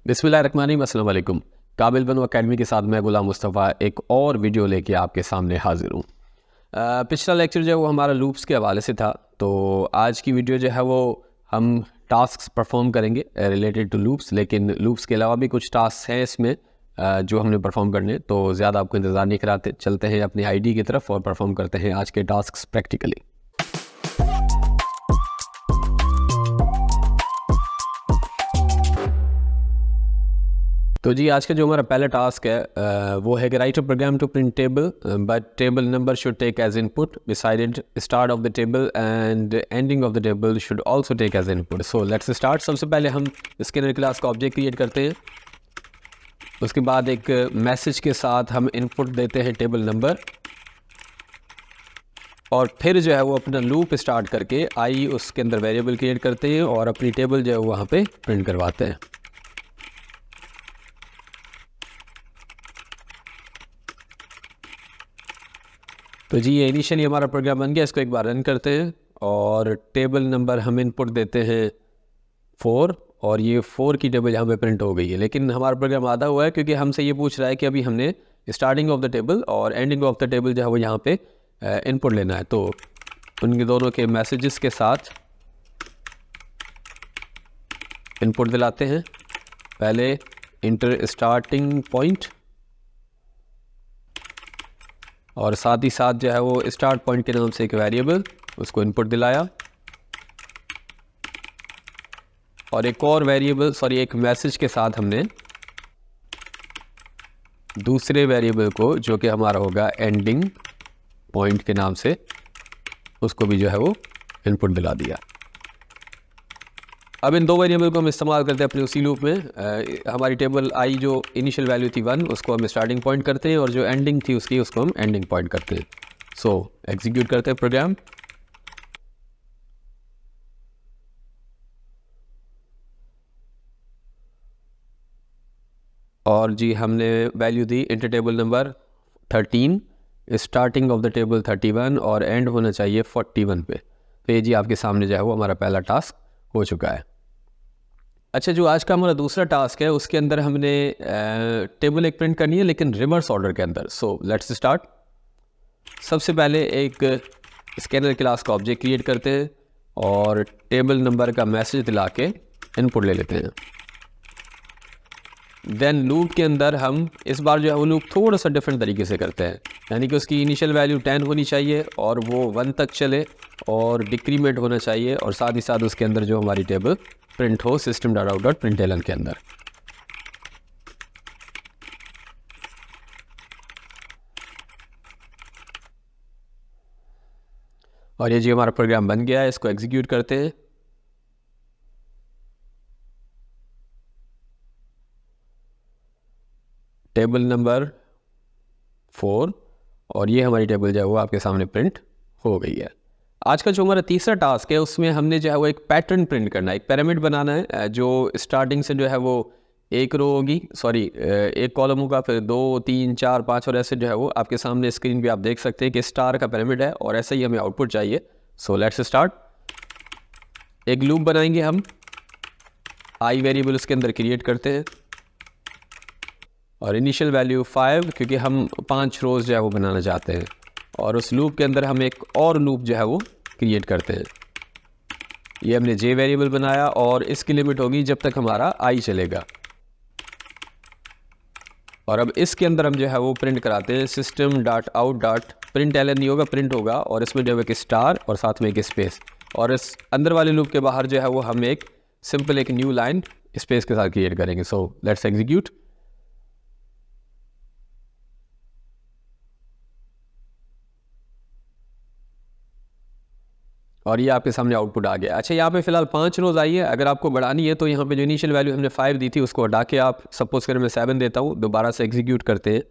बिस्मिल्लाहिर्रहमानिर्रहीम, अस्सलाम वालेकुम। काबिल बनो अकेडमी के साथ मैं गुलाम मुस्तफ़ा एक और वीडियो लेके आपके सामने हाजिर हूँ। पिछला लेक्चर जो है वो हमारा लूप्स के हवाले से था, तो आज की वीडियो जो है वो हम टास्क्स परफॉर्म करेंगे रिलेटेड टू लूप्स। लेकिन लूप्स के अलावा भी कुछ टास्क हैं इसमें जो हमने परफॉर्म करने, तो ज़्यादा आपको इंतज़ार नहीं कराते, चलते हैं अपनी आईडी की तरफ और परफॉर्म करते हैं आज के टास्क प्रैक्टिकली। तो जी आज का जो हमारा पहला टास्क है वो है कि write a program to print table but table number should take as input beside start of the table and ending of the table should also take as input. So let's start. सबसे पहले हम scanner class का object create करते हैं। उसके बाद एक message के साथ हम इनपुट देते हैं टेबल नंबर, और फिर जो है वो अपना लूप स्टार्ट करके आई उसके अंदर वेरिएबल क्रिएट करते हैं और अपनी टेबल जो है वहाँ पे प्रिंट करवाते हैं। तो जी ये इनिशियली हमारा प्रोग्राम बन गया। इसको एक बार रन करते हैं और टेबल नंबर हम इनपुट देते हैं 4, और ये 4 की टेबल यहाँ पे प्रिंट हो गई है। लेकिन हमारा प्रोग्राम आधा हुआ है क्योंकि हमसे ये पूछ रहा है कि अभी हमने स्टार्टिंग ऑफ द टेबल और एंडिंग ऑफ द टेबल जो है वो यहाँ पे इनपुट लेना है। तो उनके दोनों के मैसेजेस के साथ इनपुट दिलाते हैं। पहले इंटर स्टार्टिंग पॉइंट, और साथ ही साथ जो है वो स्टार्ट पॉइंट के नाम से एक वेरिएबल, उसको इनपुट दिलाया, और एक और वेरिएबल एक मैसेज के साथ हमने दूसरे वेरिएबल को जो कि हमारा होगा एंडिंग पॉइंट के नाम से, उसको भी जो है वो इनपुट दिला दिया। अब इन दो वेरिएबल को हम इस्तेमाल करते हैं अपने उसी लूप में। हमारी टेबल आई जो इनिशियल वैल्यू थी 1, उसको हम स्टार्टिंग पॉइंट करते हैं, और जो एंडिंग थी उसकी उसको हम एंडिंग पॉइंट करते हैं। सो एग्जीक्यूट करते हैं प्रोग्राम। और जी हमने value the inter table number 13, starting of the table 31 और एंड होना चाहिए 41 पे। तो ये जी आपके सामने जो है वो हमारा पहला टास्क हो चुका है। अच्छा, जो आज का हमारा दूसरा टास्क है उसके अंदर हमने टेबल एक प्रिंट करनी है, लेकिन रिवर्स ऑर्डर के अंदर। सो लेट्स स्टार्ट। सबसे पहले एक स्कैनर क्लास का ऑब्जेक्ट क्रिएट करते हैं और टेबल नंबर का मैसेज दिला के इनपुट ले लेते हैं। देन लूप के अंदर हम इस बार जो है वो लूप थोड़ा सा डिफरेंट तरीके से करते हैं, यानी कि उसकी इनिशियल वैल्यू 10 होनी चाहिए और वो 1 तक चले, और डिक्रीमेंट होना चाहिए, और साथ ही साथ उसके अंदर जो हमारी टेबल प्रिंट हो system.out.println के अंदर। और ये जी हमारा प्रोग्राम बन गया है। इसको एग्जीक्यूट करते हैं। टेबल नंबर 4, और ये हमारी टेबल जो है वो आपके सामने प्रिंट हो गई है। आज का जो हमारा तीसरा टास्क है उसमें हमने जो है वो एक पैटर्न प्रिंट करना है, एक पिरामिड बनाना है, जो स्टार्टिंग से जो है वो एक रो होगी, एक कॉलम होगा, फिर 2 3 4 5, और ऐसे जो है वो आपके सामने स्क्रीन पे आप देख सकते हैं कि स्टार का पिरामिड है, और ऐसा ही हमें आउटपुट चाहिए। सो लेट्स स्टार्ट। एक लूप बनाएंगे हम, आई वेरिएबल उसके अंदर क्रिएट करते हैं, और इनिशियल वैल्यू 5, क्योंकि हम 5 रोज़ जो है वो बनाना चाहते हैं, और उस लूप के अंदर हम एक और लूप जो है वो क्रिएट करते हैं। ये हमने जे वेरिएबल बनाया, और इसकी लिमिट होगी जब तक हमारा आई चलेगा। और अब इसके अंदर हम जो है वो प्रिंट कराते हैं system.out.println, नहीं होगा, प्रिंट होगा, और इसमें जो है एक स्टार और साथ में एक स्पेस, और इस अंदर वाले लूप के बाहर जो है वो हम एक सिंपल एक न्यू लाइन स्पेस के साथ क्रिएट करेंगे। So let's execute. और ये आपके सामने आउटपुट आ गया। अच्छा, यहाँ पे फिलहाल 5 रोज़ आई है। अगर आपको बढ़ानी है तो यहाँ पे जो इनिशियल वैल्यू हमने 5 दी थी उसको हटा के आप सपोज करें मैं 7 देता हूँ। दोबारा से एग्जीक्यूट करते हैं।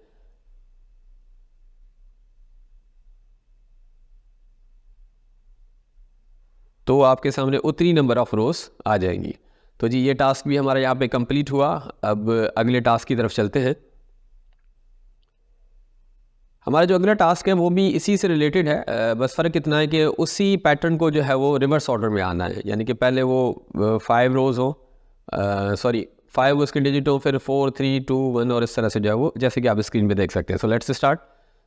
तो आपके सामने उतनी नंबर ऑफ रोज़ आ जाएंगी। तो जी ये टास्क भी हमारा यहाँ पे कंप्लीट हुआ। अब अगले टास्क की तरफ चलते हैं। हमारा जो अगला टास्क है वो भी इसी से रिलेटेड है, बस फ़र्क इतना है कि उसी पैटर्न को जो है वो रिवर्स ऑर्डर में आना है, यानी कि पहले वो 5 रोज़ हो, 5 उसके डिजिट हो, फिर 4 3 2 1 और इस तरह से जो है वो, जैसे कि आप स्क्रीन पे देख सकते हैं। सो लेट्स स्टार्ट।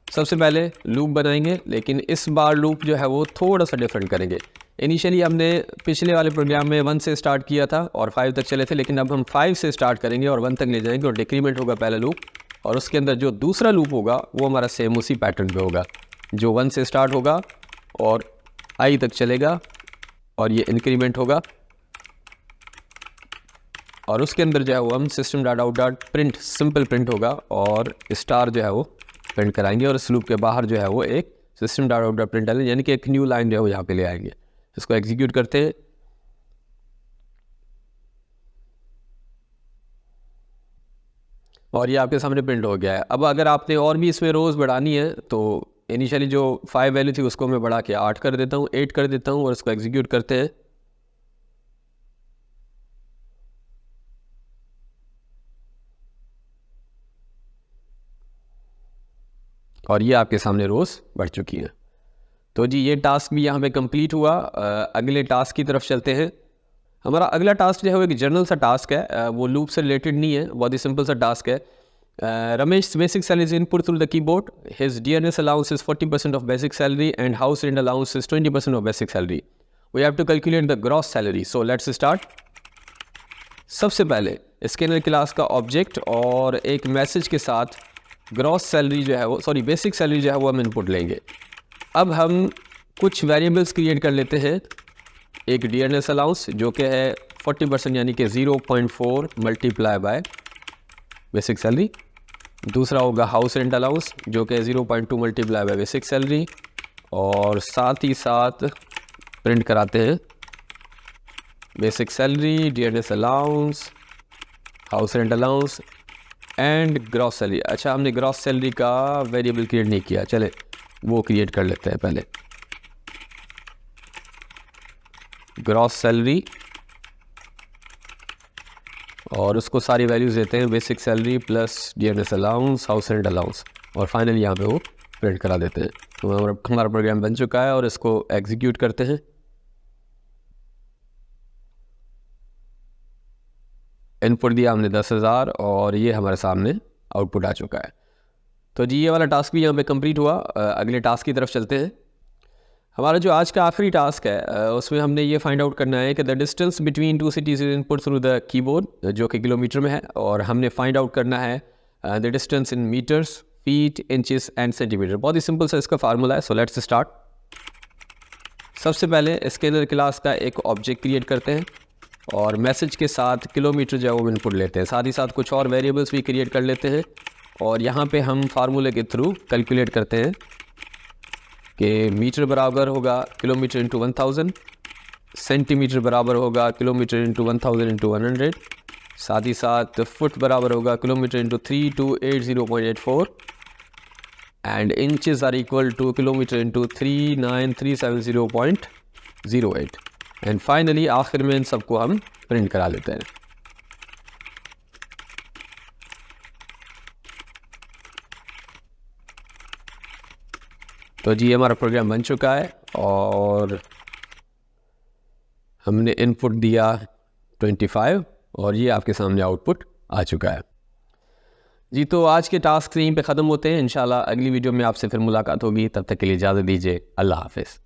सबसे पहले लूप बनाएंगे, लेकिन इस बार लूप जो है वो थोड़ा सा डिफरेंट करेंगे। इनिशियली हमने पिछले वाले प्रोग्राम में 1 से स्टार्ट किया था और 5 तक चले थे, लेकिन अब हम 5 से स्टार्ट करेंगे और 1 तक ले जाएंगे और डिक्रीमेंट होगा पहला लूप, और उसके अंदर जो दूसरा लूप होगा वो हमारा सेम उसी पैटर्न पे होगा, जो 1 से स्टार्ट होगा और आई तक चलेगा और ये इंक्रीमेंट होगा, और उसके अंदर जो है वो हम system dot out dot print simple print होगा और स्टार जो है वो प्रिंट कराएंगे, और इस लूप के बाहर जो है वो एक system dot out dot print यानी कि एक न्यू लाइन जो है वो यहाँ पे ले आएंगे। इसको एग्जीक्यूट करते हैं, और ये आपके सामने प्रिंट हो गया है। अब अगर आपने और भी इसमें रोज़ बढ़ानी है तो इनिशियली जो 5 वैल्यू थी उसको मैं बढ़ा के 8 कर देता हूँ, 8 कर देता हूँ, और इसको एग्जीक्यूट करते हैं। और ये आपके सामने रोज़ बढ़ चुकी हैं। तो जी ये टास्क भी यहाँ पे कंप्लीट हुआ। अगले टास्क की तरफ चलते हैं। हमारा अगला टास्क जो है वो एक जनरल सा टास्क है, वो लूप से रिलेटेड नहीं है, बहुत ही सिंपल सा टास्क है। Ramesh basic salary is input through the keyboard. His DNS allowance is 40% of basic salary and house rent allowance is 20% of basic salary. We have to calculate the gross salary. So let's start. सबसे पहले scanner class का object और एक message के साथ gross salary जो है वो, सॉरी बेसिक सैलरी जो है वो हम इनपुट लेंगे। अब हम कुछ वेरिएबल्स क्रिएट कर लेते हैं। एक DNS अलाउंस जो कि है 40% यानी कि 0.4 मल्टीप्लाई बाय बेसिक सैलरी। दूसरा होगा हाउस रेंट अलाउंस जो कि 0.2 मल्टीप्लाई बाय बेसिक सैलरी, और साथ ही साथ प्रिंट कराते हैं basic salary, DNS allowance, house rent allowance and gross salary. अच्छा, हमने ग्रॉस सैलरी का वेरिएबल क्रिएट नहीं किया, चले वो क्रिएट कर लेते हैं पहले। ग्रॉस सैलरी, और उसको सारी वैल्यूज़ देते हैं, basic salary plus DNS allowance, house rent allowance, और फाइनली यहाँ पे वो प्रिंट करा देते हैं। तो हमारा प्रोग्राम बन चुका है और इसको एग्जीक्यूट करते हैं। इनपुट दिया हमने 10,000 और ये हमारे सामने आउटपुट आ चुका है। तो जी ये वाला टास्क भी यहाँ पे कंप्लीट हुआ। अगले टास्क की तरफ चलते हैं। हमारा जो आज का आखिरी टास्क है उसमें हमने ये फाइंड आउट करना है कि the distance between 2 cities is input through the keyboard, जो कि किलोमीटर में है, और हमने फाइंड आउट करना है the distance in metres, feet, inches and centimetre. बहुत ही सिंपल सा इसका फार्मूला है। So let's start. सबसे पहले स्केलर क्लास का एक ऑब्जेक्ट क्रिएट करते हैं और मैसेज के साथ किलोमीटर जो है वो इनपुट लेते हैं। साथ ही साथ कुछ और वेरिएबल्स भी क्रिएट कर लेते हैं, और यहाँ पे हम फार्मूले के थ्रू कैलकुलेट करते हैं कि मीटर बराबर होगा किलोमीटर इंटू 1000, सेंटीमीटर बराबर होगा किलोमीटर इंटू 1000 इंटू 100, साथ ही साथ फुट बराबर होगा kilometre into 3280.84, and inches are equal to kilometre into 39370.08, and finally आखिर में इन सबको हम प्रिंट करा लेते हैं। तो जी हमारा प्रोग्राम बन चुका है और हमने इनपुट दिया 25 और ये आपके सामने आउटपुट आ चुका है। जी तो आज के टास्क यहीं पे ख़त्म होते हैं। इंशाल्लाह अगली वीडियो में आपसे फिर मुलाकात होगी। तब तक के लिए इजाज़त दीजिए। अल्लाह हाफ़िज़।